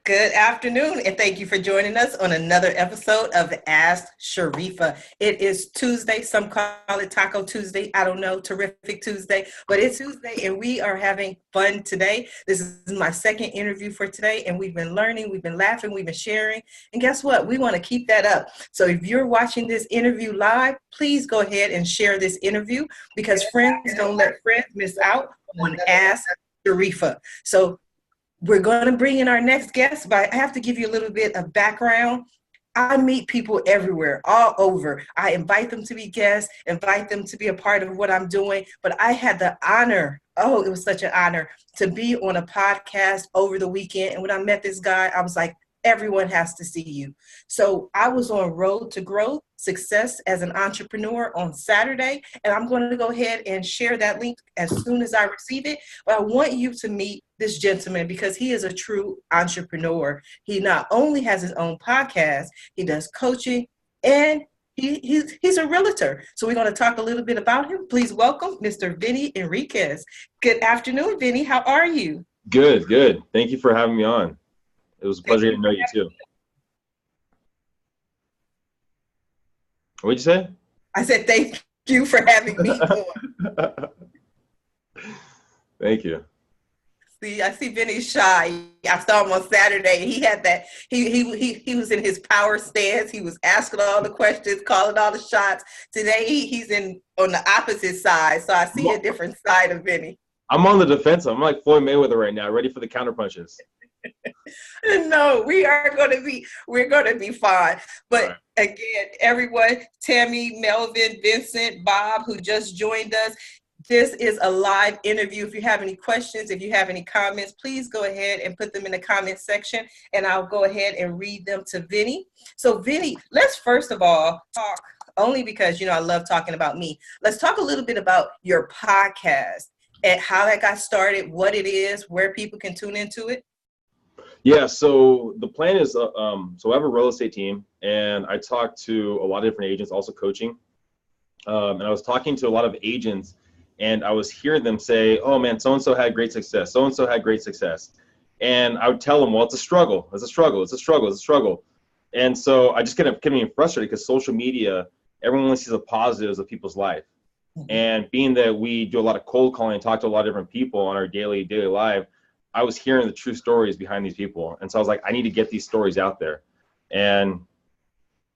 Good afternoon, and thank you for joining us on another episode of Ask Sharifah. It is Tuesday. Some call it Taco Tuesday. I don't know, terrific Tuesday, but it's Tuesday, and we are having fun today. This is my second interview for today, and we've been learning, we've been laughing, we've been sharing, and guess what? We want to keep that up. So if you're watching this interview live, please go ahead and share this interview because friends don't let friends miss out on Ask Sharifah. So we're going to bring in our next guest, but I have to give you a little bit of background. I meet people everywhere, all over. I invite them to be guests, invite them to be a part of what I'm doing. But I had the honor, it was such an honor to be on a podcast over the weekend. And when I met this guy, I was like, everyone has to see you. So I was on Road to Growth, Success as an Entrepreneur on Saturday, and I'm going to go ahead and share that link as soon as I receive it. But I want you to meet this gentleman because he is a true entrepreneur. He not only has his own podcast, he does coaching, and he's a realtor. So we're going to talk a little bit about him. Please welcome Mr. Vinnie Enriquez. Good afternoon, Vinnie. How are you? Good. Thank you for having me on. It was a pleasure to know you too. What'd you say? I said thank you for having me on. Thank you. See, I see Vinny shy. I saw him on Saturday. He had that. He was in his power stance. He was asking all the questions, calling all the shots. Today he's on the opposite side. So I see a different side of Vinny. I'm on the defensive. I'm like Floyd Mayweather right now, ready for the counter punches. No, we're going to be fine. But right. Again, everyone, Tammy, Melvin, Vincent, Bob, who just joined us, this is a live interview. If you have any questions, if you have any comments, please go ahead and put them in the comment section, and I'll go ahead and read them to Vinny. So Vinny, let's first of all talk, only because, I love talking about me. Let's talk a little bit about your podcast and how that got started, what it is, where people can tune into it. Yeah, so the plan is, so I have a real estate team, and I talk to a lot of different agents, also coaching. And I was talking to a lot of agents, and I was hearing them say, oh man, so-and-so had great success. So-and-so had great success. And I would tell them, well, it's a struggle. And so I just kept getting frustrated because social media, everyone only sees the positives of people's life. And being that we do a lot of cold calling and talk to a lot of different people on our daily life, I was hearing the true stories behind these people. And so I was like, I need to get these stories out there, and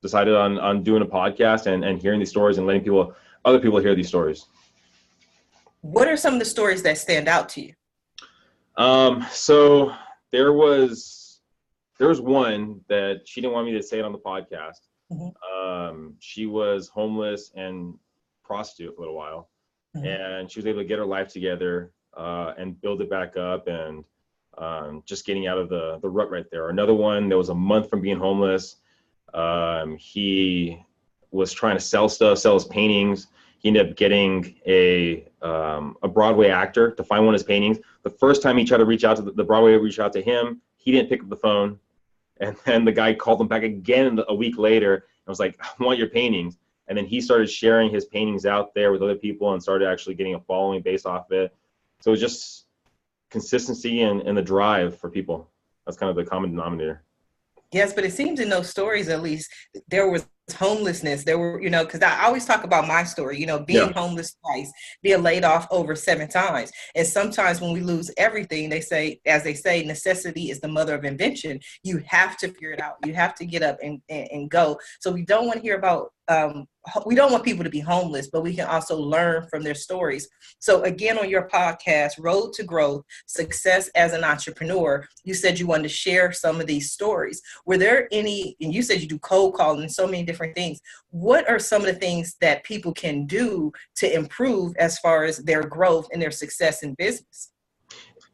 decided on doing a podcast and hearing these stories and letting other people hear these stories. What are some of the stories that stand out to you? So there was one that she didn't want me to say it on the podcast. Mm-hmm. She was homeless and prostitute for a little while. Mm-hmm. And she was able to get her life together and build it back up, and just getting out of the rut right there. Another one that was a month from being homeless. He was trying to sell his paintings. He ended up getting a Broadway actor to find one of his paintings. The first time he tried to reach out to the Broadway, reached out to him. He didn't pick up the phone. And then the guy called him back again a week later and was like, I want your paintings. And then he started sharing his paintings out there with other people and started actually getting a following based off of it. So it was just consistency and the drive for people. That's kind of the common denominator. Yes, but it seems in those stories, at least, there was homelessness. There were, because I always talk about my story, being homeless twice, being laid off over 7 times. And sometimes when we lose everything, they say, necessity is the mother of invention. You have to figure it out. You have to get up and go. So we don't want to hear about, we don't want people to be homeless, but we can also learn from their stories. So again, on your podcast, Road to Growth, Success as an Entrepreneur, you said you wanted to share some of these stories. Were there any, and you said you do cold calling and so many different things. What are some of the things that people can do to improve as far as their growth and their success in business?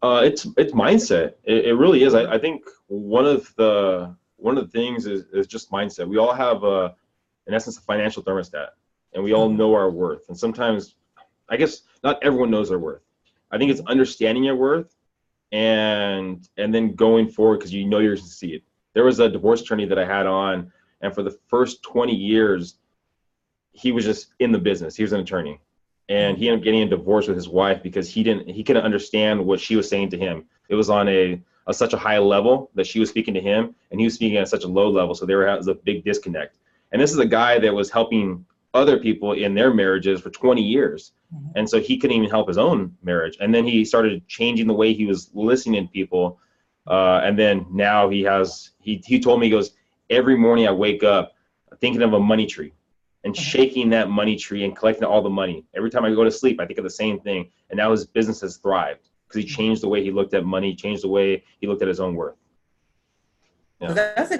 It's mindset. It really is. I think one of the things is just mindset. We all have in essence, a financial thermostat, and we all know our worth. And sometimes, I guess, not everyone knows their worth. I think it's understanding your worth and then going forward because you know you're going to succeed. There was a divorce attorney that I had on, and for the first 20 years, he was just in the business. He was an attorney, and he ended up getting a divorce with his wife because he couldn't understand what she was saying to him. It was on a such a high level that she was speaking to him, and he was speaking at such a low level. So there was a big disconnect. And this is a guy that was helping other people in their marriages for 20 years. And so he couldn't even help his own marriage. And then he started changing the way he was listening to people. And then now he told me, he goes, every morning I wake up thinking of a money tree and shaking that money tree and collecting all the money. Every time I go to sleep, I think of the same thing. And now his business has thrived because he changed the way he looked at money, changed the way he looked at his own worth. Yeah. Well, that's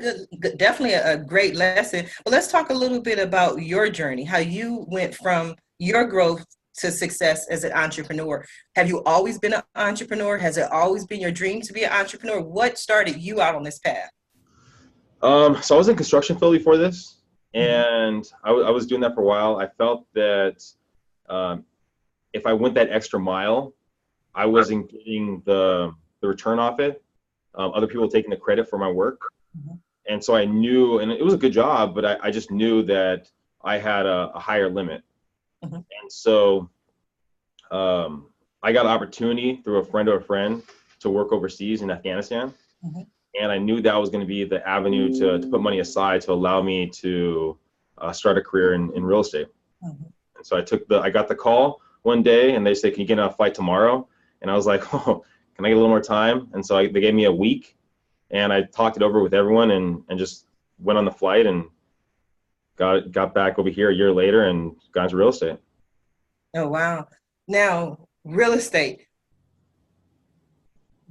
definitely a great lesson. But let's talk a little bit about your journey, how you went from your growth to success as an entrepreneur. Have you always been an entrepreneur? Has it always been your dream to be an entrepreneur? What started you out on this path? So I was in construction field before this, and I was doing that for a while. I felt that if I went that extra mile, I wasn't getting the return off it. Other people taking the credit for my work. And so I knew, and it was a good job, but I just knew that I had a higher limit. And so I got an opportunity through a friend of a friend to work overseas in Afghanistan. And I knew that was going to be the avenue to put money aside to allow me to start a career in real estate. And so I got the call one day, and they said, can you get on a flight tomorrow? And I was like, oh, can I get a little more time? And so they gave me a week, and I talked it over with everyone and just went on the flight and got back over here a year later and got into real estate. Oh, wow. Now, real estate.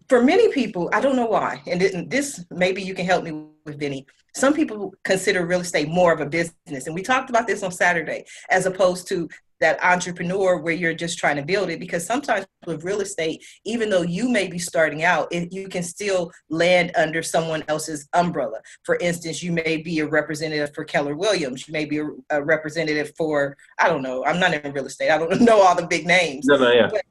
For many people, I don't know why, and this maybe you can help me with, Vinnie. Some people consider real estate more of a business, and we talked about this on Saturday, as opposed to that entrepreneur where you're just trying to build it. Because sometimes with real estate, even though you may be starting out, you can still land under someone else's umbrella. For instance, you may be a representative for Keller Williams. You may be a representative for, I don't know, I'm not in real estate. I don't know all the big names. No, yeah. But,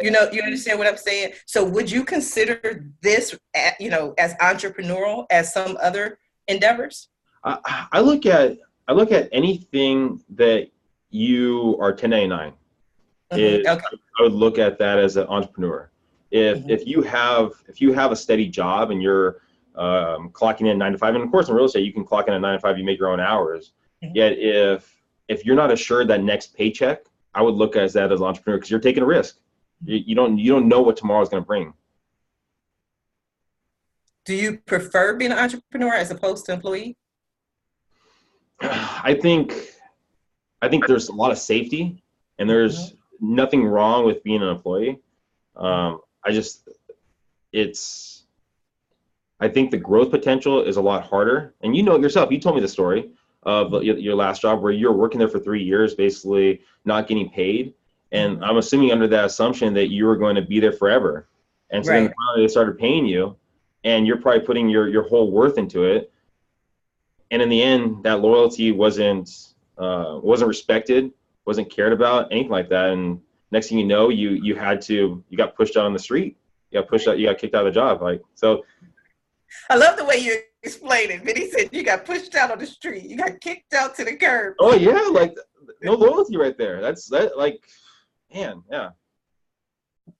you understand what I'm saying? So would you consider this, as entrepreneurial as some other endeavors? I look at anything that you are 1099. Okay. I would look at that as an entrepreneur. If you have a steady job and you're clocking in 9 to 5, and of course in real estate you can clock in at 9 to 5, you make your own hours. Yet if you're not assured that next paycheck, I would look at that as an entrepreneur because you're taking a risk. You don't know what tomorrow is going to bring. Do you prefer being an entrepreneur as opposed to employee? I think there's a lot of safety, and there's nothing wrong with being an employee. I think the growth potential is a lot harder. And you know it yourself, you told me the story of your last job where you're working there for 3 years, basically not getting paid. And I'm assuming under that assumption that you were going to be there forever. And so then finally they started paying you, and you're probably putting your whole worth into it. And in the end, that loyalty wasn't respected, wasn't cared about, anything like that. And next thing you know, you got pushed out on the street. You got pushed out, you got kicked out of the job. So I love the way you explained it. Vinnie said you got pushed out on the street. You got kicked out to the curb. Oh yeah, no loyalty right there. Man, yeah.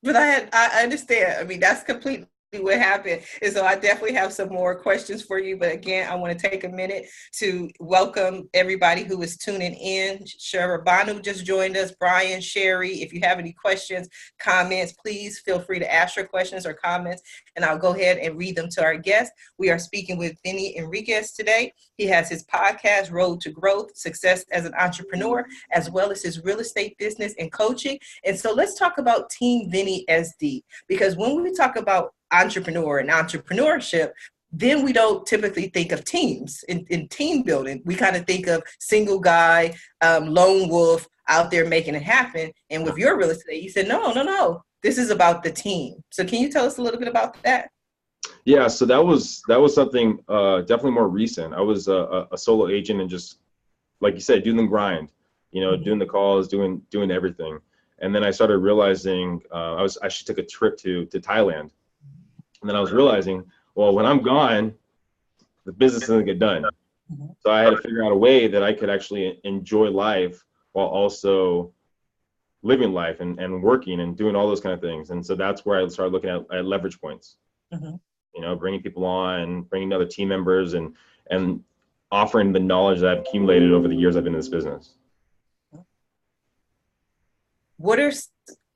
But I understand. I mean, that's completely what happened. And so I definitely have some more questions for you. But again, I want to take a minute to welcome everybody who is tuning in. Sharifah just joined us. Brian, Sherry, if you have any questions, comments, please feel free to ask your questions or comments, and I'll go ahead and read them to our guests. We are speaking with Vinnie Enriquez today. He has his podcast, Road to Growth, Success as an Entrepreneur, as well as his real estate business and coaching. And so let's talk about Team Vinnie SD, because when we talk about entrepreneur and entrepreneurship, then we don't typically think of teams in team building. We kind of think of single guy, lone wolf out there making it happen. And with your real estate, you said, no, this is about the team. So can you tell us a little bit about that? Yeah, so that was something definitely more recent. I was a solo agent and just, like you said, doing the grind, doing the calls, doing everything. And then I started realizing I actually took a trip to Thailand. And then I was realizing, well, when I'm gone, the business doesn't get done. So I had to figure out a way that I could actually enjoy life while also living life and working and doing all those kind of things. And so that's where I started looking at leverage points. Mm-hmm. You know, bringing people on, bringing other team members, and offering the knowledge that I've accumulated over the years I've been in this business. What are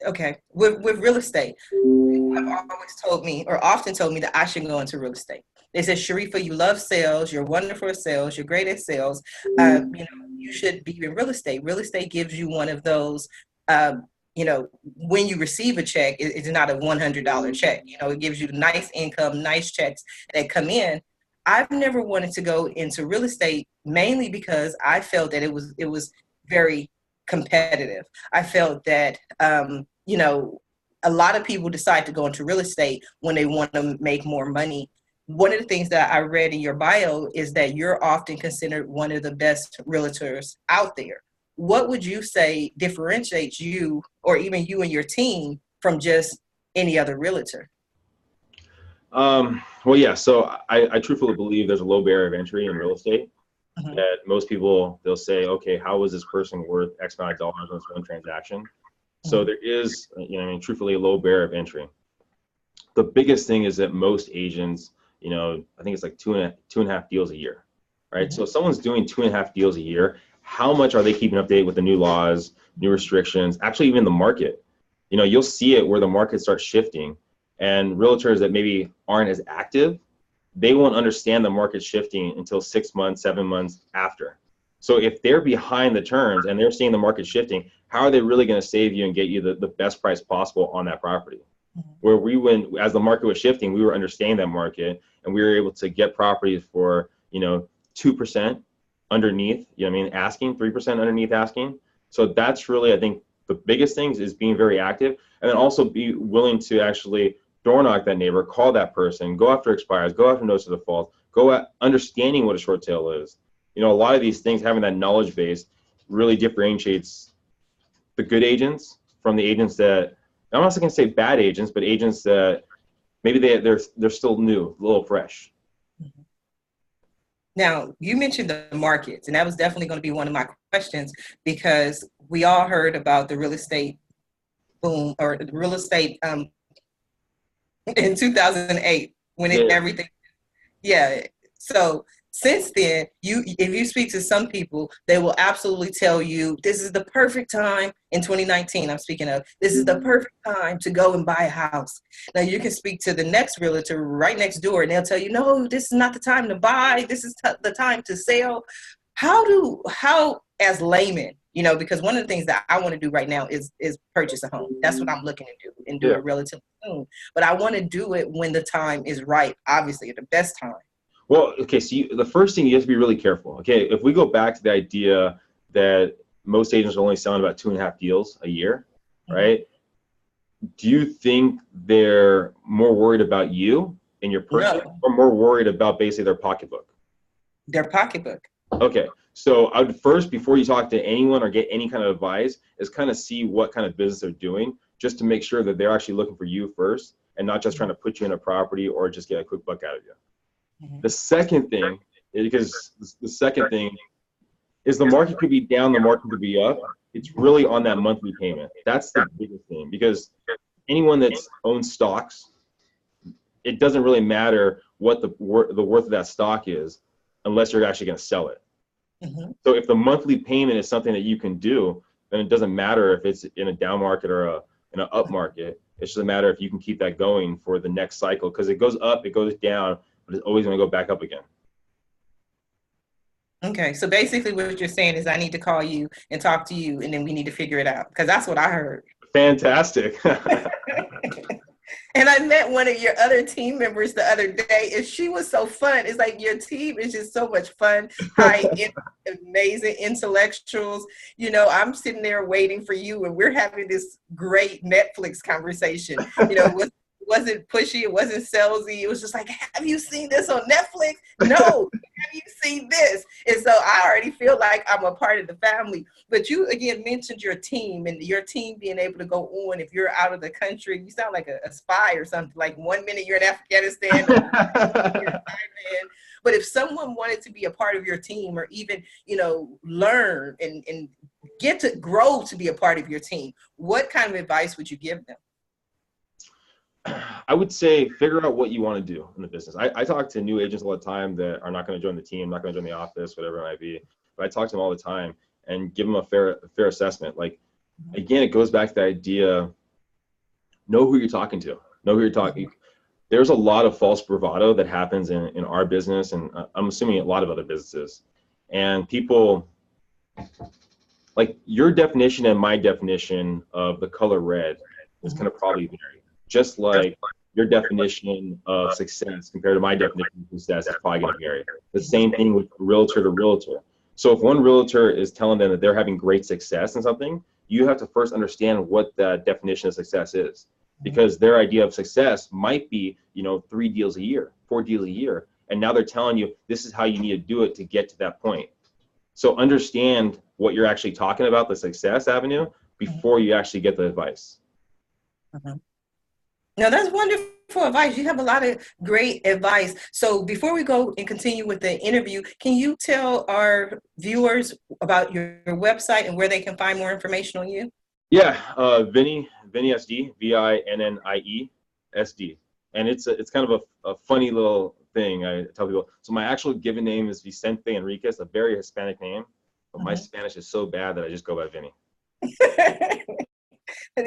okay with real estate? People have always told me, or often told me, that I should go into real estate. They said, Sharifah, you love sales, you're wonderful at sales, you're great at sales. You should be in real estate. Real estate gives you one of those. When you receive a check, it's not a $100 check. It gives you nice income, nice checks that come in. I've never wanted to go into real estate, mainly because I felt that it was very competitive. I felt that a lot of people decide to go into real estate when they want to make more money. One of the things that I read in your bio is that you're often considered one of the best realtors out there. What would you say differentiates you, or even you and your team, from just any other realtor? Well, yeah. So I truthfully believe there's a low barrier of entry in real estate. Mm-hmm. That most people, they'll say, okay, how is this person worth X amount of dollars on this one transaction? Mm-hmm. So there is, truthfully, a low barrier of entry. The biggest thing is that most agents, I think it's like two and a half deals a year, right? Mm-hmm. So if someone's doing 2.5 deals a year, how much are they keeping up to date with the new laws, new restrictions, actually even the market? You'll see it where the market starts shifting, and realtors that maybe aren't as active, they won't understand the market shifting until 6 months, 7 months after. So if they're behind the turns and they're seeing the market shifting, how are they really going to save you and get you the best price possible on that property? Mm-hmm. Where we went, as the market was shifting, we were understanding that market, and we were able to get properties for, 2% underneath, asking, 3% underneath asking. So that's really, I think, the biggest things is being very active, and then also be willing to actually door knock that neighbor, call that person, go after expires, go after notice of default, go at understanding what a short sale is. A lot of these things, having that knowledge base really differentiates the good agents from the agents that, I'm not going to say bad agents, but agents that maybe they're still new, a little fresh. Now, you mentioned the markets, and that was definitely going to be one of my questions, because we all heard about the real estate boom, or the real estate in 2008 when everything. Yeah. So since then, if you speak to some people, they will absolutely tell you this is the perfect time in 2019. I'm speaking of, this is the perfect time to go and buy a house. Now you can speak to the next realtor right next door, and they'll tell you, no, this is not the time to buy. This is the time to sell. How as laymen, because one of the things that I want to do right now is purchase a home. That's what I'm looking to do, and do it relatively soon. But I want to do it when the time is right, obviously at the best time. Well, okay, so the first thing, you have to be really careful. Okay, if we go back to the idea that most agents are only selling about 2.5 deals a year, right? Do you think they're more worried about you and your person, or more worried about basically their pocketbook? Their pocketbook. Okay, so I would first, before you talk to anyone or get any kind of advice, is kind of see what kind of business they're doing, just to make sure that they're actually looking for you first and not just trying to put you in a property or just get a quick buck out of you. Mm-hmm. The second thing is the market could be down, the market could be up. It's really on that monthly payment. That's the biggest thing, because anyone that owns stocks, it doesn't really matter what the worth of that stock is unless you're actually going to sell it. Mm-hmm. So if the monthly payment is something that you can do, then it doesn't matter if it's in a down market or in an up market. It's just a matter if you can keep that going for the next cycle, because it goes up, it goes down, but it's always going to go back up again. Okay, so basically what you're saying is I need to call you and talk to you, and then we need to figure it out, because that's what I heard. Fantastic. And I met one of your other team members the other day, and she was so fun. It's like your team is just so much fun. Amazing intellectuals. I'm sitting there waiting for you, and we're having this great Netflix conversation. It wasn't pushy, it wasn't salesy. It was just like, have you seen this on Netflix? No. Have you seen this? And so I already feel like I'm a part of the family. But you, again, mentioned your team, and your team being able to go on if you're out of the country. You sound like a spy or something. Like 1 minute you're in Afghanistan, or you're in Thailand. But if someone wanted to be a part of your team, or even, learn and get to grow to be a part of your team, what kind of advice would you give them? I would say figure out what you want to do in the business. I talk to new agents all the time that are not going to join the team, not going to join the office, whatever it might be. But I talk to them all the time and give them a fair assessment. Like, again, it goes back to the idea, know who you're talking to. Know who you're talking. There's a lot of false bravado that happens in our business, and I'm assuming a lot of other businesses. And people, like your definition and my definition of the color red is going to probably vary. Just like your definition of success compared to my definition of success is probably going to vary. The same thing with realtor to realtor. So if one realtor is telling them that they're having great success in something, you have to first understand what the definition of success is. Because their idea of success might be, 3 deals a year, 4 deals a year. And now they're telling you this is how you need to do it to get to that point. So understand what you're actually talking about, the success avenue, before you actually get the advice. Now, that's wonderful advice. You have a lot of great advice. So before we go and continue with the interview, can you tell our viewers about your website and where they can find more information on you? Yeah, Vinnie SD, VINNIE SD, and it's kind of a funny little thing. I tell people. So my actual given name is Vicente Enriquez, a very Hispanic name, but my Spanish is so bad that I just go by Vinnie.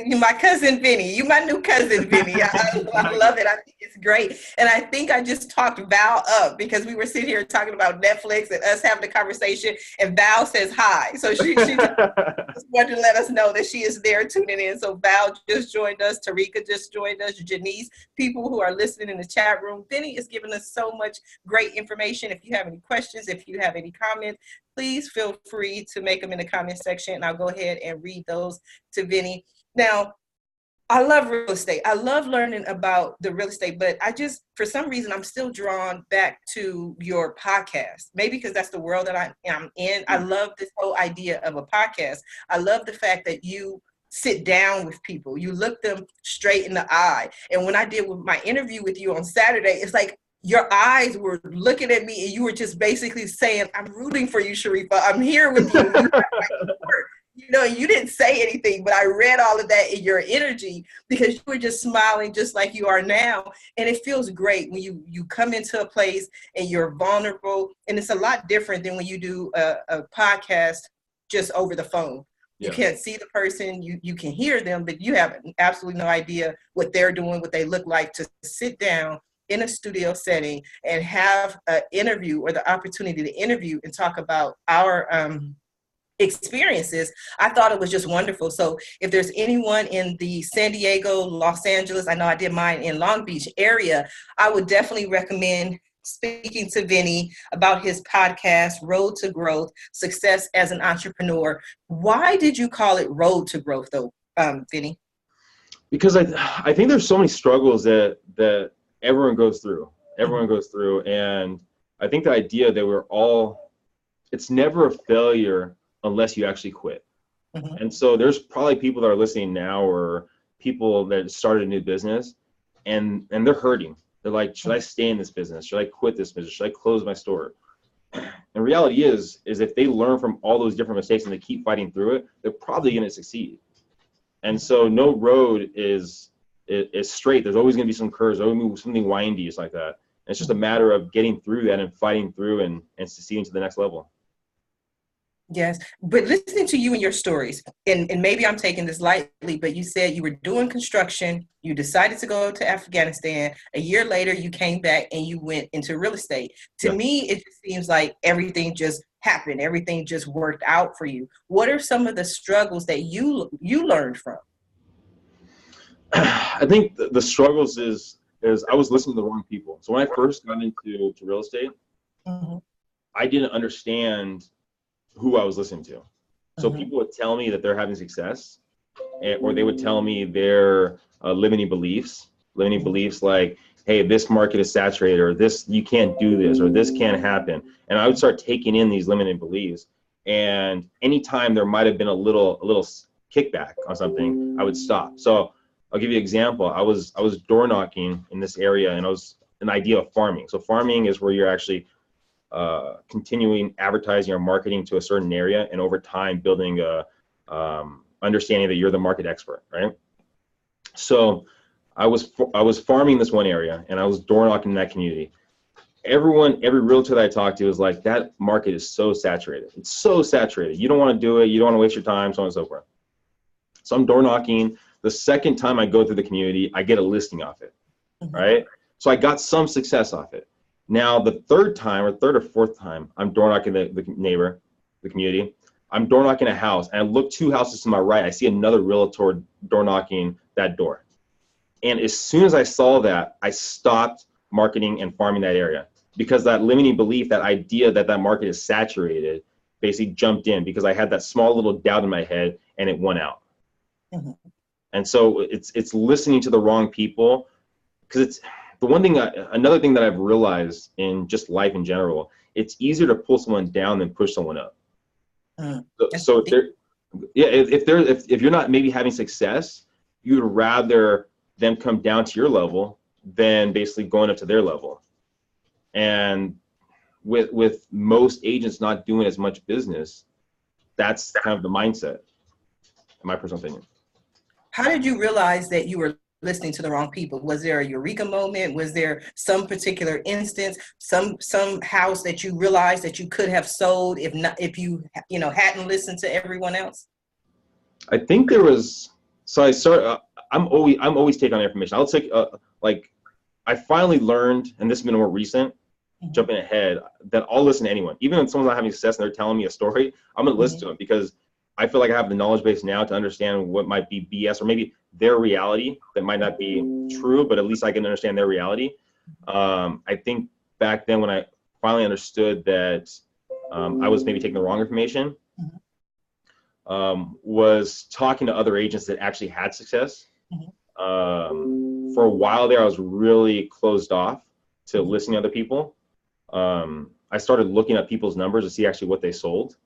You're my cousin Vinnie. You my new cousin Vinnie. I love it. I think it's great. And I think I just talked Val up because we were sitting here talking about Netflix and us having a conversation, and Val says hi. So she just wanted to let us know that she is there tuning in. So Val just joined us. Tarika just joined us. Janice, people who are listening in the chat room. Vinnie is giving us so much great information. If you have any questions, if you have any comments, please feel free to make them in the comment section, and I'll go ahead and read those to Vinnie. Now, I love real estate. I love learning about the real estate, but for some reason, I'm still drawn back to your podcast. Maybe because that's the world that I am in. I love this whole idea of a podcast. I love the fact that you sit down with people. You look them straight in the eye. And when I did my interview with you on Saturday, it's like your eyes were looking at me and you were just basically saying, I'm rooting for you, Sharifah. I'm here with you. You didn't say anything, but I read all of that in your energy because you were just smiling just like you are now. And it feels great when you come into a place and you're vulnerable. And it's a lot different than when you do a podcast just over the phone. You can't see the person, you can hear them, but you have absolutely no idea what they're doing, what they look like. To sit down in a studio setting and have an interview or the opportunity to interview and talk about our experiences, I thought it was just wonderful. So if there's anyone in the San Diego, Los Angeles, I know I did mine in Long Beach area, I would definitely recommend speaking to Vinnie about his podcast, Road to Growth, Success as an Entrepreneur. Why did you call it Road to Growth though, Vinnie? Because I think there's so many struggles that everyone goes through. And I think the idea that it's never a failure unless you actually quit. And so there's probably people that are listening now or people that started a new business and they're hurting. They're like, should I stay in this business? Should I quit this business? Should I close my store? And reality is if they learn from all those different mistakes and they keep fighting through it, they're probably going to succeed. And so no road is straight. There's always going to be some curves, always something windy, just like that. And it's just a matter of getting through that and fighting through and succeeding to the next level. Yes, but listening to you and your stories, and maybe I'm taking this lightly, but you said you were doing construction, you decided to go to Afghanistan, a year later you came back and you went into real estate. To me, it just seems like everything just happened, everything just worked out for you. What are some of the struggles that you learned from? I think the struggles is I was listening to the wrong people. So when I first got into real estate, I didn't understand who I was listening to. So people would tell me that they're having success, or they would tell me their limiting beliefs like, hey, this market is saturated, or this, you can't do this, or this can't happen. And I would start taking in these limiting beliefs. And anytime there might have been a little kickback on something, I would stop. So I'll give you an example. I was door knocking in this area, and I was an idea of farming. So farming is where you're actually continuing advertising or marketing to a certain area, and over time building a understanding that you're the market expert, right? So I was farming this one area, and I was door knocking in that community. Every realtor that I talked to was like, that market is so saturated. It's so saturated. You don't want to do it. You don't want to waste your time, so on and so forth. So I'm door knocking. The second time I go through the community, I get a listing off it, right? So I got some success off it. Now the third or fourth time, I'm door knocking the neighbor, the community. I'm door knocking a house, and I look 2 houses to my right. I see another realtor door knocking that door. And as soon as I saw that, I stopped marketing and farming that area, because that limiting belief, that idea that that market is saturated, basically jumped in, because I had that small little doubt in my head, and it won out. And so it's listening to the wrong people, because it's the one thing. Another thing that I've realized in just life in general, it's easier to pull someone down than push someone up. So if you're not maybe having success, you'd rather them come down to your level than basically going up to their level. And with most agents not doing as much business, that's kind of the mindset, in my personal opinion. How did you realize that you were listening to the wrong people? Was there a eureka moment? Was there some particular instance, some house that you realized that you could have sold if you hadn't listened to everyone else? I think there was. So I started. I'm always taking on information. I'll take I finally learned, and this has been more recent, jumping ahead, that I'll listen to anyone. Even if someone's not having success and they're telling me a story, I'm going to listen to them, because I feel like I have the knowledge base now to understand what might be BS, or maybe their reality that might not be true, but at least I can understand their reality. I think back then, when I finally understood that I was maybe taking the wrong information, was talking to other agents that actually had success. For a while there, I was really closed off to listening to other people. I started looking at people's numbers to see actually what they sold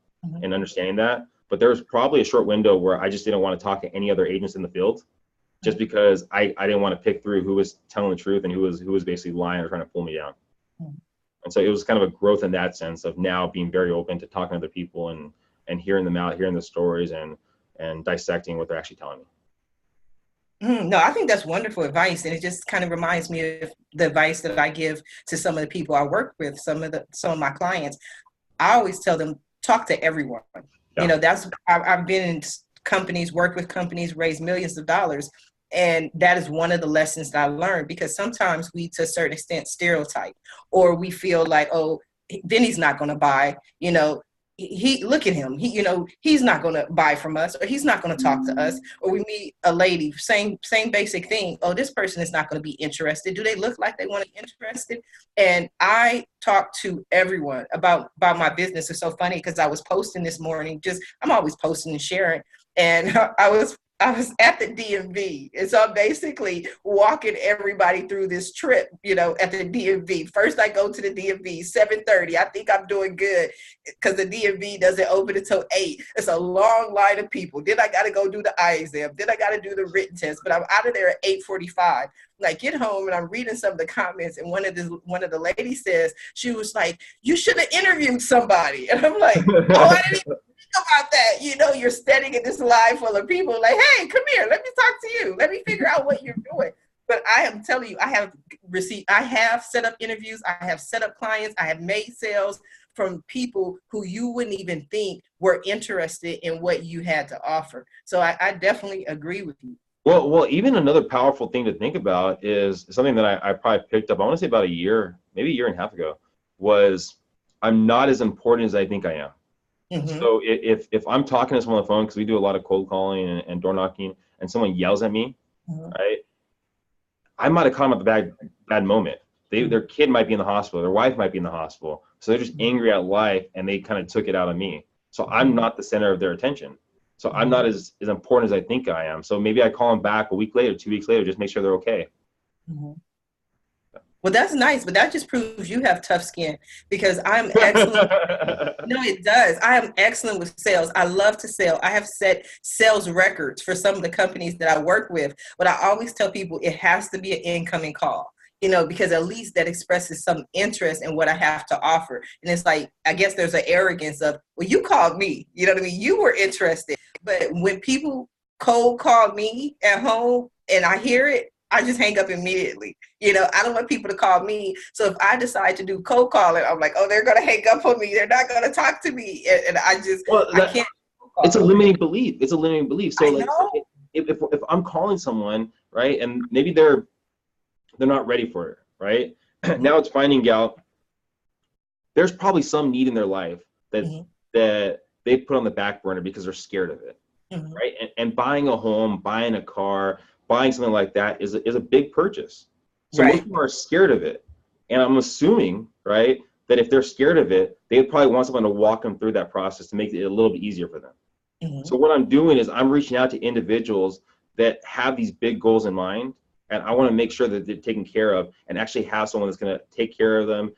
and understanding that. But there was probably a short window where I just didn't want to talk to any other agents in the field, just because I didn't want to pick through who was telling the truth and who was basically lying or trying to pull me down. And so it was kind of a growth in that sense of now being very open to talking to other people and hearing them out, hearing the stories, and dissecting what they're actually telling me. No, I think that's wonderful advice, and it just kind of reminds me of the advice that I give to some of the people I work with, some of my clients. I always tell them, talk to everyone. Yeah. I've been in companies, worked with companies, raised millions of dollars, and that is one of the lessons that I learned, because sometimes we, to a certain extent, stereotype, or we feel like, oh, Vinnie's not going to buy, he look at him, he's not going to buy from us, or he's not going to talk to us. Or we meet a lady, same basic thing. Oh, this person is not going to be interested. Do they look like they want to be interested? And I talk to everyone about my business. It's so funny, because I was posting this morning, I'm always posting and sharing, and I was at the DMV. And so I'm basically walking everybody through this trip, at the DMV. First, I go to the DMV, 7:30. I think I'm doing good, because the DMV doesn't open until 8. It's a long line of people. Then I got to go do the eye exam. Then I got to do the written test. But I'm out of there at 8:45. And I get home and I'm reading some of the comments. And one of the ladies says, she was like, "You should have interviewed somebody." And I'm like, oh, I didn't even about that. You're standing in this line full of people like, hey, come here, let me talk to you, let me figure out what you're doing. But I am telling you, I have set up interviews, I have set up clients, I have made sales from people who you wouldn't even think were interested in what you had to offer. So I definitely agree with you. Well, even another powerful thing to think about is something that I probably picked up, I want to say about a year, maybe a year and a half ago, was I'm not as important as I think I am. So if I'm talking to someone on the phone, because we do a lot of cold calling and door knocking, and someone yells at me, right, I might have caught them at the bad moment. Their kid might be in the hospital, their wife might be in the hospital, so they're just angry at life, and they kind of took it out on me. So I'm not the center of their attention. So I'm not as important as I think I am. So maybe I call them back a week later, 2 weeks later, just make sure they're okay. Well, that's nice, but that just proves you have tough skin, because I'm excellent. No, it does. I am excellent with sales. I love to sell. I have set sales records for some of the companies that I work with, but I always tell people it has to be an incoming call, because at least that expresses some interest in what I have to offer. And it's like, I guess there's an arrogance of, well, you called me, you know what I mean? You were interested. But when people cold call me at home and I hear it, I just hang up immediately. You know, I don't want people to call me. So if I decide to do cold calling, I'm like, oh, they're going to hang up on me. They're not going to talk to me. And I just, I can't. It's a limiting belief. It's a limiting belief. So I like, know. if I'm calling someone, right, and maybe they're not ready for it, right? Now it's finding out there's probably some need in their life that they put on the back burner because they're scared of it, right? And buying a home, buying a car, buying something like that is a big purchase. So most people are scared of it. And I'm assuming, right, that if they're scared of it, they'd probably want someone to walk them through that process to make it a little bit easier for them. So what I'm doing is I'm reaching out to individuals that have these big goals in mind, and I want to make sure that they're taken care of and actually have someone that's going to take care of them,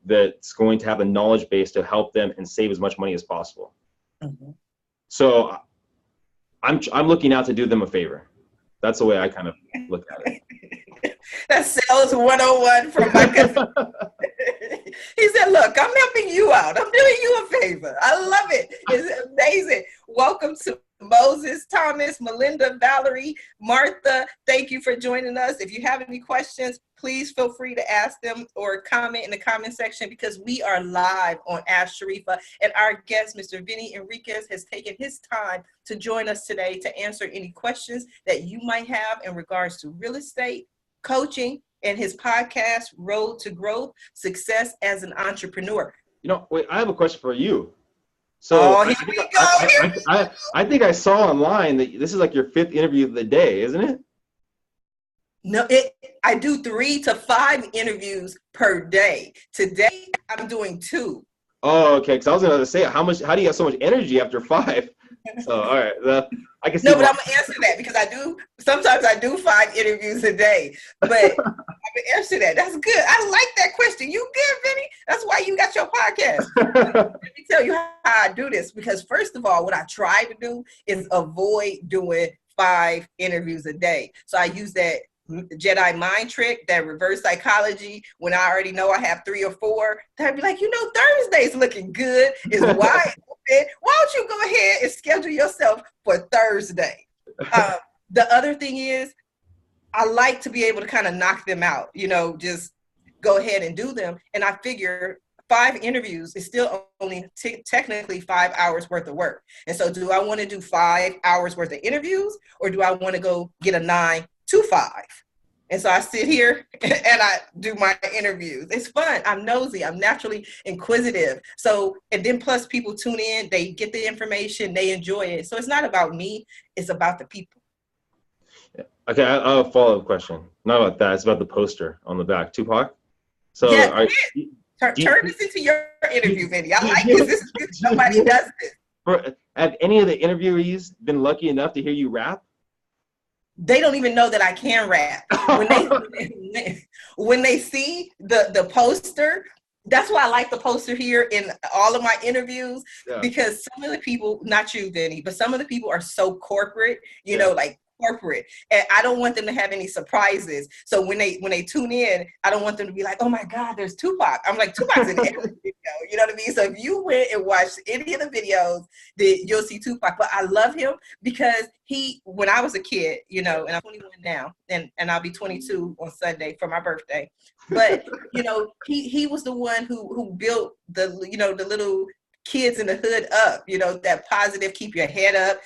that's going to have a knowledge base to help them and save as much money as possible. So I'm looking out to do them a favor. That's the way I kind of look at it. That's sales 101 from my cousin. He said, look, I'm helping you out. I'm doing you a favor. I love it. It's amazing. Welcome to Moses, Thomas, Melinda, Valerie, Martha. Thank you for joining us. If you have any questions, please feel free to ask them or comment in the comment section, because we are live on Ask Sharifah. And our guest, Mr. Vinnie Enriquez, has taken his time to join us today to answer any questions that you might have in regards to real estate, coaching, and his podcast, Road to Growth, Success as an Entrepreneur. You know, wait, I have a question for you. So here we go. I think I saw online that this is like your 5th interview of the day, isn't it? No, I do 3 to 5 interviews per day. Today, I'm doing 2. Oh, okay. Because I was going to say, how do you have so much energy after 5? So, all right. I can see. No, but I'm going to answer that because sometimes I do 5 interviews a day. But I'm going to answer that. That's good. I like that question. You good, Vinnie? That's why you got your podcast. Let me tell you how I do this. Because first of all, what I try to do is avoid doing 5 interviews a day. So I use that Jedi mind trick, that reverse psychology. When I already know I have 3 or 4, I'd be like, Thursday's looking good. It's wide open. Why don't you go ahead and schedule yourself for Thursday? The other thing is, I like to be able to kind of knock them out, just go ahead and do them. And I figure 5 interviews is still only technically 5 hours worth of work. And so do I want to do 5 hours worth of interviews, or do I want to go get a 9 to 5? And so I sit here and I do my interviews. It's fun. I'm nosy. I'm naturally inquisitive. So, and then plus people tune in, they get the information, they enjoy it. So it's not about me. It's about the people. Okay, I have a follow-up question. Not about that. It's about the poster on the back. Tupac? So yeah, turn this into your interview, Vinnie. I like this. This is good. Nobody does this. Have any of the interviewees been lucky enough to hear you rap? They don't even know that I can rap. When they see the poster, that's why I like the poster here in all of my interviews, because some of the people, not you, Vinnie, but some of the people are so corporate, like corporate, and I don't want them to have any surprises. So when they tune in, I don't want them to be like, oh my God, there's Tupac. I'm like, Tupac's in every video, you know what I mean? So if you went and watched any of the videos, you'll see Tupac. But I love him because when I was a kid, and I'm 21 now, and I'll be 22 on Sunday for my birthday. But he was the one who built the little kids in the hood up, that positive, keep your head up,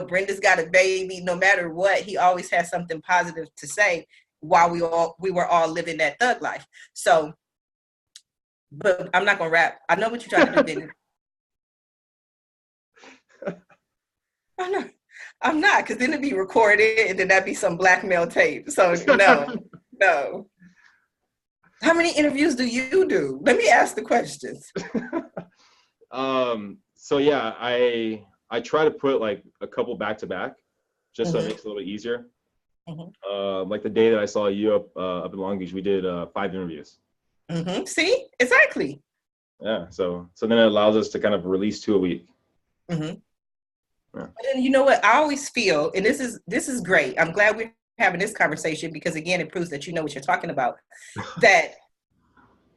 Brenda's got a baby. No matter what, he always has something positive to say while we were all living that thug life. So, but I'm not gonna rap. I know what you're trying to do, Vinnie. I'm not, because then it'd be recorded and then that'd be some blackmail tape. So no. How many interviews do you do? Let me ask the questions. So yeah, I try to put like a couple back to back, just so it makes it a little bit easier. Like the day that I saw you up in Long Beach, we did 5 interviews. See, exactly. Yeah, so then it allows us to kind of release 2 a week. Yeah. But then you know what I always feel, and this is great. I'm glad we're having this conversation, because again, it proves that you know what you're talking about. That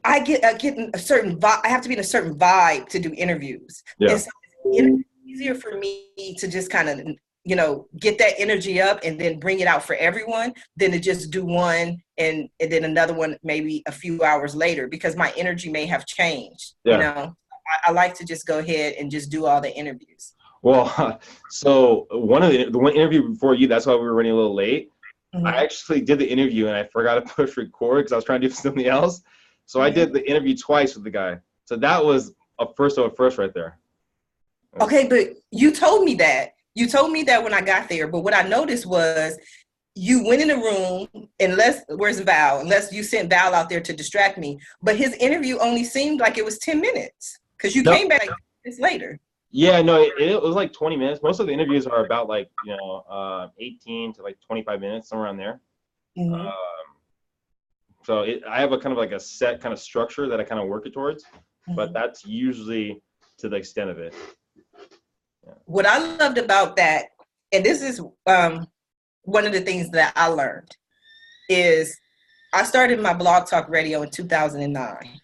I get a certain vibe. I have to be in a certain vibe to do interviews. Yeah. And so it's easier for me to just kind of get that energy up and then bring it out for everyone than to just do one and then another one maybe a few hours later, because my energy may have changed. I like to just go ahead and just do all the interviews. Well, so the one interview before you, that's why we were running a little late. Mm-hmm. I actually did the interview and I forgot to push record because I was trying to do something else. So mm-hmm. I did the interview twice with the guy. So that was a first right there. Okay, but you told me that. You told me that when I got there, but what I noticed was you went in the room, where's Val? Unless you sent Val out there to distract me. But his interview only seemed like it was 10 minutes because you came back minutes later. Yeah, no, it was like 20 minutes. Most of the interviews are about 18 to 25 minutes, somewhere around there. Mm-hmm. So I have a kind of like a set kind of structure that I kind of work it towards, mm-hmm. but that's usually to the extent of it. Yeah. What I loved about that, and this is one of the things that I learned, is I started my Blog Talk Radio in 2009.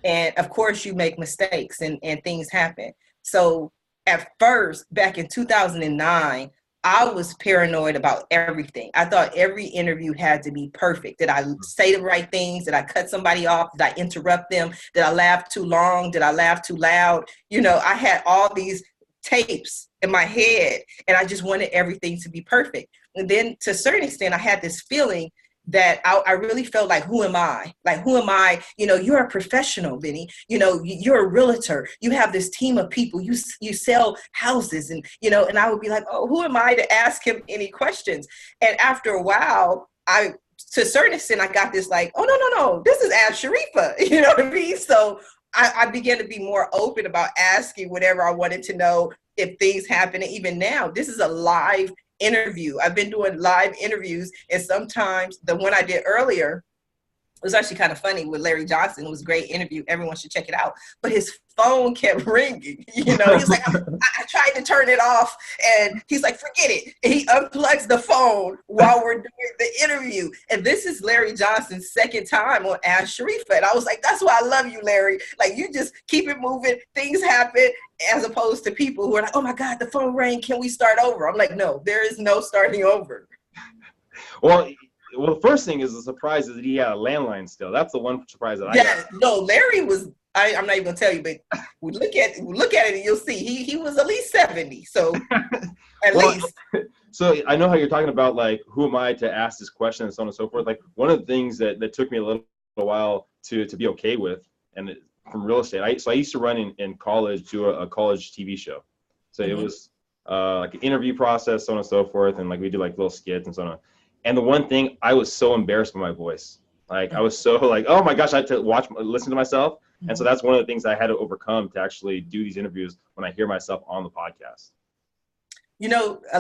And of course you make mistakes and things happen. So at first, back in 2009, I was paranoid about everything. I thought every interview had to be perfect. Did I say the right things? Did I cut somebody off? Did I interrupt them? Did I laugh too long? Did I laugh too loud? I had all these tapes in my head and I just wanted everything to be perfect. And then to a certain extent, I had this feeling that I really felt like, who am I? Like, who am I? You're a professional, Vinnie. You're a realtor. You have this team of people. You sell houses and I would be like, oh, who am I to ask him any questions? And after a while, to a certain extent, I got this like, oh, no, this is Ask Sharifah. You know what I mean? So I began to be more open about asking whatever I wanted to know if things happen. And even now, this is a live interview. I've been doing live interviews, and sometimes the one I did earlier was actually kind of funny with Larry Johnson. It was a great interview. Everyone should check it out. But his phone kept ringing. He's like, I tried to turn it off, and he's like, forget it. And he unplugs the phone while we're doing the interview. And this is Larry Johnson's second time on Ask Sharifah. And I was like, that's why I love you, Larry. Like, you just keep it moving. Things happen, as opposed to people who are like, oh my God, the phone rang. Can we start over? I'm like, no, there is no starting over. Well, the first thing is the surprise is that he had a landline still. That's the one surprise that I got. No, Larry was, I'm not even going to tell you, but look at it and you'll see. He was at least 70, so at least. So I know how you're talking about, like, who am I to ask this question and so on and so forth. Like, one of the things that took me a little while to be okay with, and from real estate, I used to run in college, do a college TV show. So mm-hmm. It was like an interview process, so on and so forth, and like we do like little skits and so on. And the one thing, I was so embarrassed by my voice. Like, I was so like, oh my gosh, I had to listen to myself. Mm-hmm. And so that's one of the things I had to overcome to actually do these interviews when I hear myself on the podcast.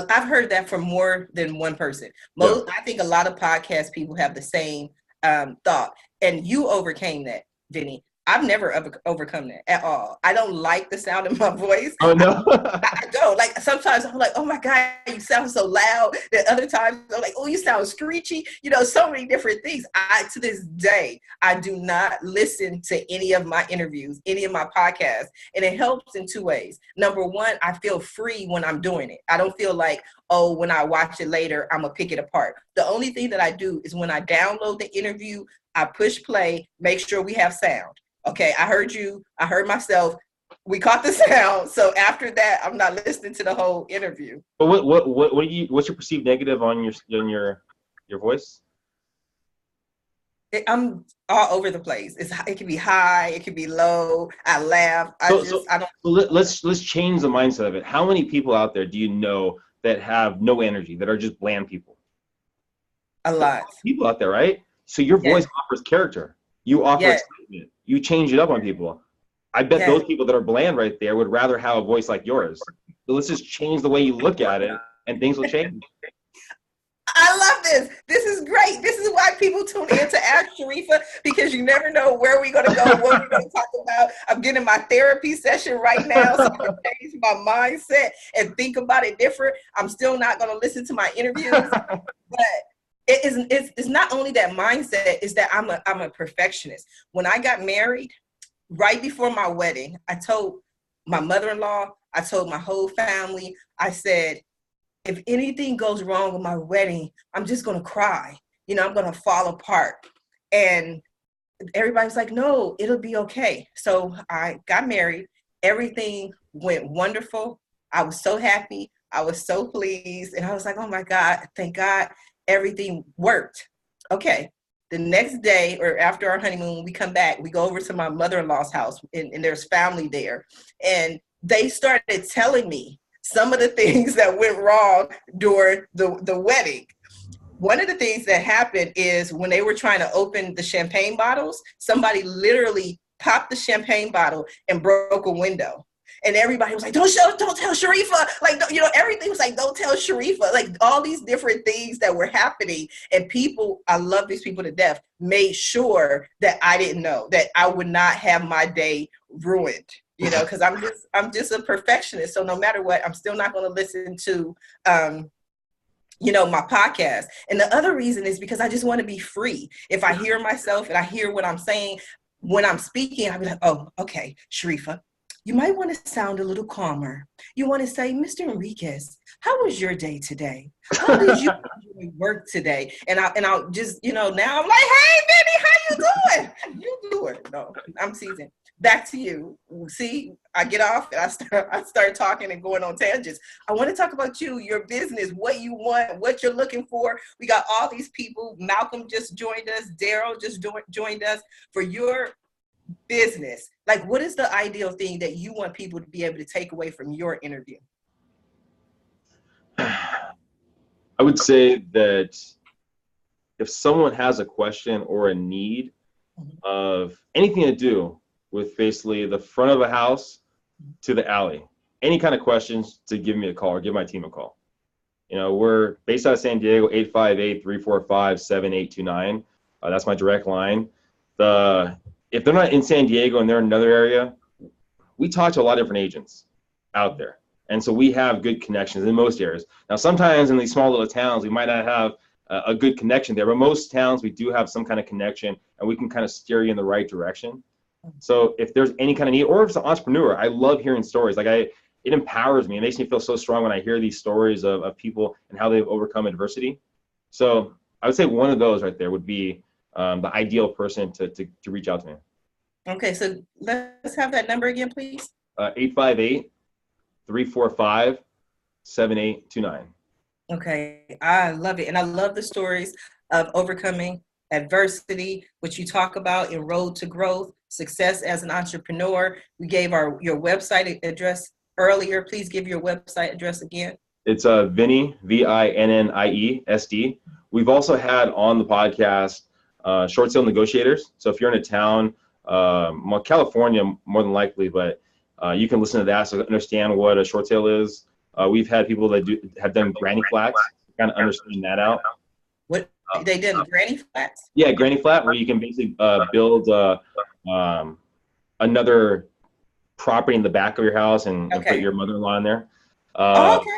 I've heard that from more than one person. I think a lot of podcast people have the same thought. And you overcame that, Vinnie. I've never overcome that at all. I don't like the sound of my voice. Oh, no. I don't. Like, sometimes I'm like, oh my God, you sound so loud. Then other times I'm like, oh, you sound screechy. So many different things. To this day, I do not listen to any of my interviews, any of my podcasts. And it helps in two ways. Number one, I feel free when I'm doing it. I don't feel like, oh, when I watch it later, I'm going to pick it apart. The only thing that I do is when I download the interview, I push play, make sure we have sound. Okay, I heard you. I heard myself. We caught the sound. So after that, I'm not listening to the whole interview. But what's your perceived negative on your voice? I'm all over the place. It can be high. It can be low. I laugh. I don't. Let's change the mindset of it. How many people out there do you know that have no energy, that are just bland people? A lot. People out there, right? So your voice offers character. You offer excitement. You change it up on people. I bet those people that are bland right there would rather have a voice like yours. So let's just change the way you look at it, and things will change. I love this. This is great. This is why people tune in to Ask Sharifah, because you never know where we're going to go, what we're going to talk about. I'm getting my therapy session right now, so I can change my mindset and think about it different. I'm still not going to listen to my interviews, but it's not only that mindset, is that I'm a perfectionist. When I got married, right before my wedding, I told my mother-in-law, I told my whole family, I said, if anything goes wrong with my wedding, I'm just going to cry. I'm going to fall apart. And everybody's like, no, it'll be okay. So I got married. Everything went wonderful. I was so happy. I was so pleased. And I was like, oh my God, thank God everything worked. Okay. The next day or after our honeymoon, we come back, we go over to my mother-in-law's house and there's family there. And they started telling me some of the things that went wrong during the wedding. One of the things that happened is when they were trying to open the champagne bottles, somebody literally popped the champagne bottle and broke a window. And everybody was like, don't tell Sharifah. Like, everything was like, don't tell Sharifah. Like all these different things that were happening. And people, I love these people to death, made sure that I didn't know, that I would not have my day ruined. Because I'm just a perfectionist. So no matter what, I'm still not going to listen to my podcast. And the other reason is because I just want to be free. If I hear myself and I hear what I'm saying, when I'm speaking, I'll be like, oh, okay, Sharifah, you might want to sound a little calmer. You want to say, Mr. Enriquez, how was your day today? How did you enjoy work today? And I'll just, now I'm like, hey, Vinnie, how you doing? You doing? No, I'm seasoned. Back to you. See, I get off and I start talking and going on tangents. I want to talk about you, your business, what you want, what you're looking for. We got all these people. Malcolm just joined us. Daryl just joined us for your business. Like, what is the ideal thing that you want people to be able to take away from your interview? I would say that if someone has a question or a need of anything to do with basically the front of a house to the alley, any kind of questions, to give me a call or give my team a call. We're based out of San Diego, 858-345-7829. That's my direct line. If they're not in San Diego and they're in another area, we talk to a lot of different agents out there. And so we have good connections in most areas. Now, sometimes in these small little towns, we might not have a good connection there, but most towns we do have some kind of connection and we can kind of steer you in the right direction. So if there's any kind of need, or if it's an entrepreneur, I love hearing stories. It empowers me. It makes me feel so strong when I hear these stories of people and how they've overcome adversity. So I would say one of those right there would be the ideal person to reach out to me. Okay, so let's have that number again, please. 858-345-7829. Okay, I love it. And I love the stories of overcoming adversity, which you talk about in Road to Growth, success as an entrepreneur. We gave your website address earlier. Please give your website address again. It's Vinnie, VINNIESD. We've also had on the podcast short sale negotiators. So if you're in a town, California more than likely, but you can listen to that so understand what a short sale is. We've had people that have done granny flats, kind of understand that out. What they did, granny flats? Yeah, granny flat, where you can basically build another property in the back of your house and put your mother-in-law in there. Okay.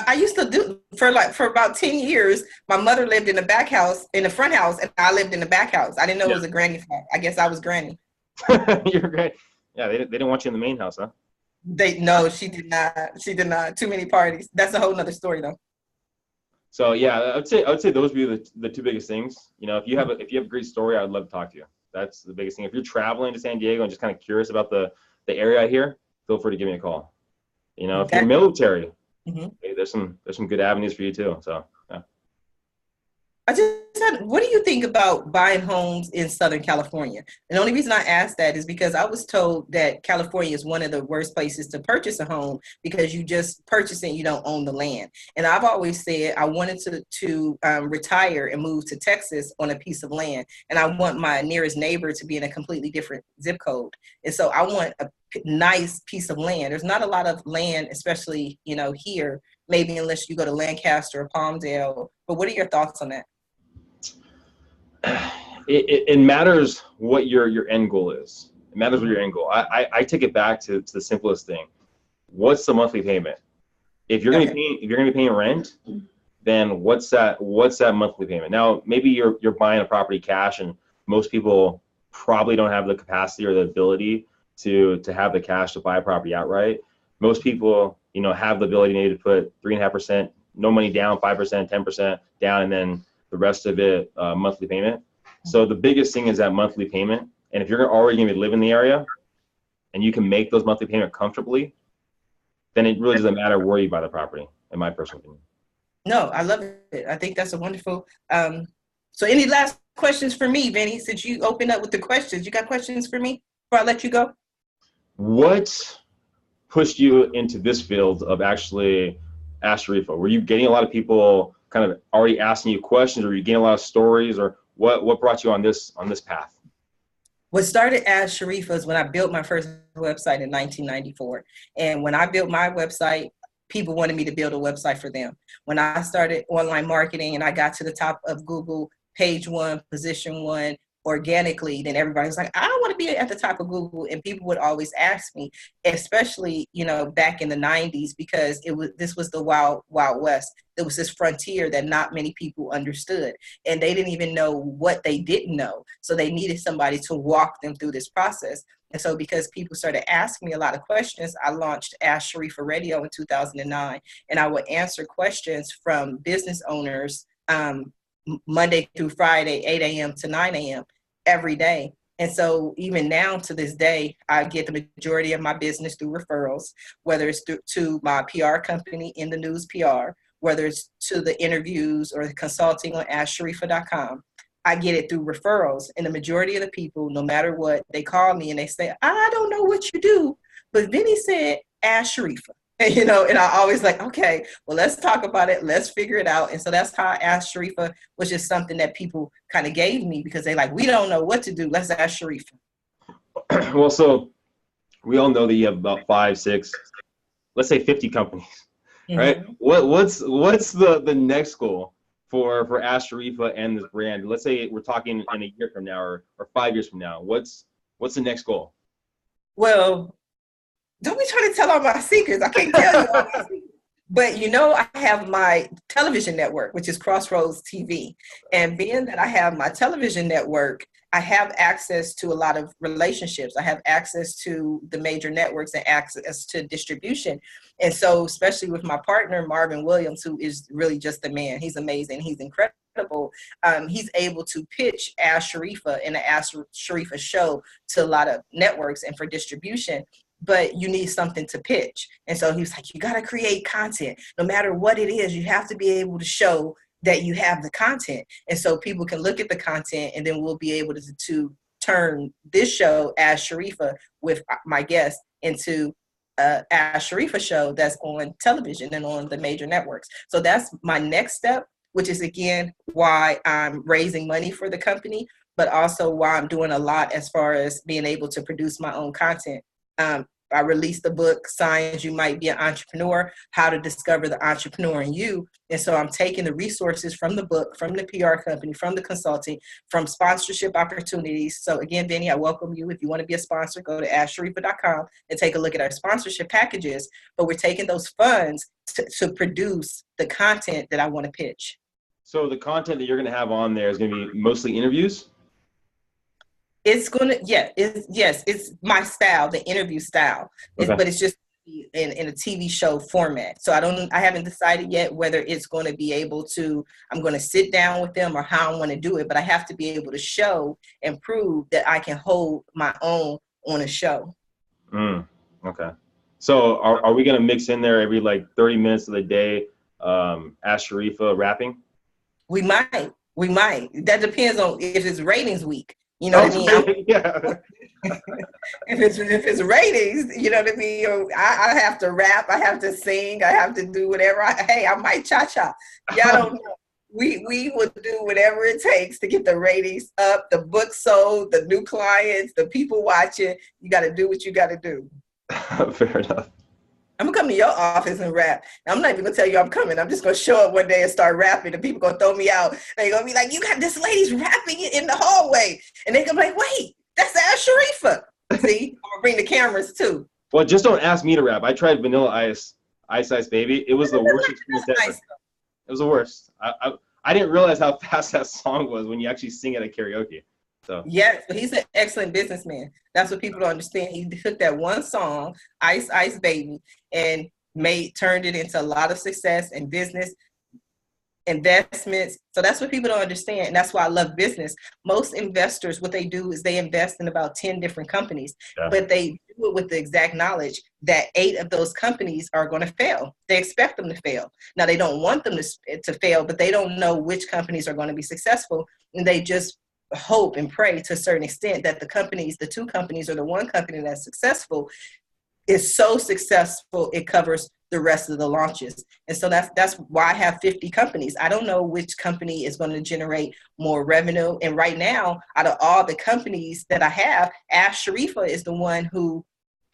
I used to do for about 10 years. My mother lived in the back house, in the front house, and I lived in the back house. I didn't know it was a granny flat. I guess I was granny. You're great. Yeah, they didn't want you in the main house, huh? No, she did not. She did not. Too many parties. That's a whole nother story, though. So yeah, I would say those would be the two biggest things. If you have a great story, I'd love to talk to you. That's the biggest thing. If you're traveling to San Diego and just kind of curious about the area here, feel free to give me a call. If you're military, there's some good avenues for you too. So yeah. What do you think about buying homes in Southern California? And the only reason I asked that is because I was told that California is one of the worst places to purchase a home because you just purchase it and you don't own the land. And I've always said I wanted to retire and move to Texas on a piece of land. And I want my nearest neighbor to be in a completely different zip code. And so I want a nice piece of land. There's not a lot of land, especially, here, maybe unless you go to Lancaster or Palmdale. But what are your thoughts on that? It matters what your end goal is. It matters what your end goal. I take it back to the simplest thing. What's the monthly payment? If you're gonna be paying rent, then what's that monthly payment? Now maybe you're buying a property cash, and most people probably don't have the capacity or the ability to have the cash to buy a property outright. Most people have the ability maybe to put 3.5% no money down, 5%, 10% down, and then the rest of it monthly payment. So the biggest thing is that monthly payment. And if you're already going to live in the area and you can make those monthly payment comfortably, then it really doesn't matter where you buy the property, in my personal opinion. No, I love it. I think that's a wonderful. So any last questions for me, Vinnie, since you opened up with the questions? You got questions for me before I let you go? What pushed you into this field of actually Ask Sharifah? Were you getting a lot of people kind of already asking you questions, or were you getting a lot of stories, or what brought you on this path? What started Ask Sharifah is when I built my first website in 1994. And when I built my website, people wanted me to build a website for them. When I started online marketing and I got to the top of Google, page 1, position 1, organically, then everybody was like, I don't want to be at the top of Google. And people would always ask me, especially, back in the 90s, because this was the wild west. There was this frontier that not many people understood, and they didn't even know what they didn't know. So they needed somebody to walk them through this process. And so because people started asking me a lot of questions, I launched Ask Sharifah Radio in 2009, and I would answer questions from business owners Monday through Friday, 8 a.m. to 9 a.m. every day. And so even now to this day, I get the majority of my business through referrals, whether it's to my PR company, In the News PR, whether it's to the interviews or the consulting on AskSharifah.com. I get it through referrals. And the majority of the people, no matter what, they call me and they say, I don't know what you do, but Vinnie said, Ask Sharifah. And I always like, okay, well, let's talk about it. Let's figure it out. And so that's how I Asked Sharifah, which is something that people kind of gave me because they like, we don't know what to do. Let's ask Sharifah. Well, so we all know that you have about 5, 6, let's say 50 companies, right? What's the next goal for Ask Sharifah and this brand? Let's say we're talking in a year from now or 5 years from now. What's the next goal? Well, don't be trying to tell all my secrets. I can't tell you all my secrets. But I have my television network, which is Crossroads TV. And being that I have my television network, I have access to a lot of relationships. I have access to the major networks and access to distribution. And so, especially with my partner, Marvin Williams, who is really just the man. He's amazing. He's incredible. He's able to pitch Ask Sharifah and the Ask Sharifah show to a lot of networks and for distribution. But you need something to pitch. And so he was like, you got to create content. No matter what it is, you have to be able to show that you have the content. And so people can look at the content, and then we'll be able to turn this show, Ask Sharifah, with my guest into Ask Sharifah show that's on television and on the major networks. So that's my next step, which is, again, why I'm raising money for the company, but also why I'm doing a lot as far as being able to produce my own content. I released the book, Signs You Might Be an Entrepreneur, How to Discover the Entrepreneur in You. And so I'm taking the resources from the book, from the PR company, from the consulting, from sponsorship opportunities. So again, Vinnie, I welcome you. If you want to be a sponsor, go to AskSharifah.com and take a look at our sponsorship packages. But we're taking those funds to produce the content that I want to pitch. So the content that you're going to have on there is going to be mostly interviews? It's going to, it's my style, the interview style, Okay. But it's just in a TV show format. So I haven't decided yet whether it's going to be able to, I'm going to sit down with them or how I want to do it, but I have to be able to show and prove that I can hold my own on a show. Okay. So are we going to mix in there every 30 minutes of the day, Ask Sharifah rapping? We might. That depends on if it's ratings week. You know what I mean? Yeah. if it's ratings, you know what I mean? I have to rap, I have to sing, I have to do whatever. I might cha-cha. Y'all don't know. We would do whatever it takes to get the ratings up, the book sold, the new clients, the people watching. You got to do what you got to do. Fair enough. I'm going to come to your office and rap. I'm not even going to tell you I'm coming. I'm just going to show up one day and start rapping, and people going to throw me out. They're going to be like, you got this lady's rapping in the hallway. And they're going to be like, wait, that's Ask Sharifah. See, I'm going to bring the cameras too. Well, just don't ask me to rap. I tried Vanilla Ice, Ice Ice Baby. It was the worst experience ever. It was the worst. I didn't realize how fast that song was when you actually sing it at karaoke. So. Yes, but he's an excellent businessman. That's what people don't understand. He took that one song, Ice Ice Baby, and turned it into a lot of success and business. investments. So that's what people don't understand. And that's why I love business. Most investors, what they do is they invest in about 10 different companies, but they do it with the exact knowledge that 8 of those companies are going to fail. They expect them to fail. Now, they don't want them to fail, but they don't know which companies are going to be successful. And they just hope and pray to a certain extent that the 2 companies or the 1 company that's successful is so successful it covers the rest of the launches. And so that's why I have 50 companies. I don't know which company is going to generate more revenue. And right now, out of all the companies that I have, Ask Sharifah is the one who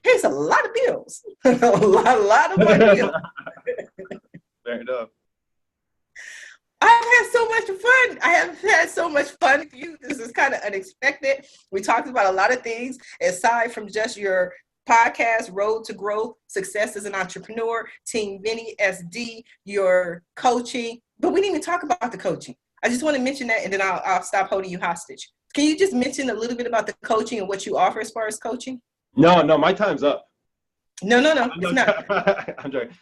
pays a lot of bills. a lot of money. Fair enough. I've had so much fun. I have had so much fun with you. This is kind of unexpected. We talked about a lot of things aside from just your podcast, Road to Growth, Success as an Entrepreneur, Team Vinnie SD, your coaching. But we didn't even talk about the coaching. I just want to mention that, and then I'll stop holding you hostage. Can you just mention a little bit about the coaching and what you offer as far as coaching? No, my time's up. No, it's not. I'm joking.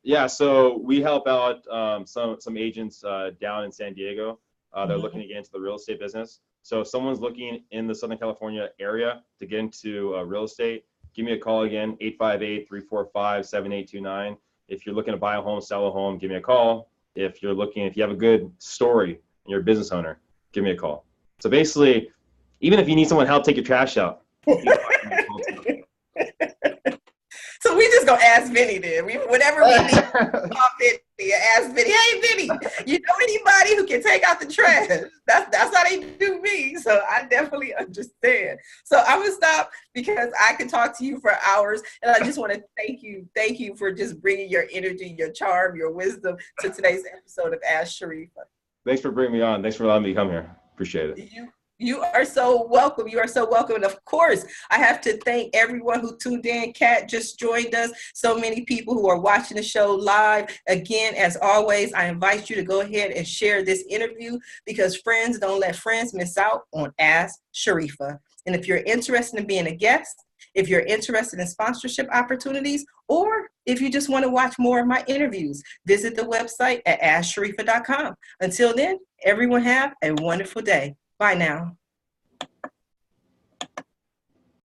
Yeah, so we help out some agents down in San Diego. They're looking to get into the real estate business. So if someone's looking in the Southern California area to get into real estate, give me a call again, 858-345-7829. If you're looking to buy a home, sell a home, give me a call. If you have a good story and you're a business owner, give me a call. So basically, even if you need someone to help take your trash out. So we just gonna ask Vinnie then. Whatever we need, call Vinnie, ask Vinnie. Hey Vinnie, you know anybody who can take out the trash? That's how they do me. So I definitely understand. So I'm gonna stop because I could talk to you for hours, and I just want to thank you for just bringing your energy, your charm, your wisdom to today's episode of Ask Sharifah. Thanks for bringing me on. Thanks for allowing me to come here. Appreciate it. You are so welcome. You are so welcome. And of course, I have to thank everyone who tuned in. Kat just joined us. So many people who are watching the show live. Again, as always, I invite you to go ahead and share this interview because friends don't let friends miss out on Ask Sharifah. And if you're interested in being a guest, if you're interested in sponsorship opportunities, or if you just want to watch more of my interviews, visit the website at AskSharifah.com. Until then, everyone have a wonderful day. Bye now.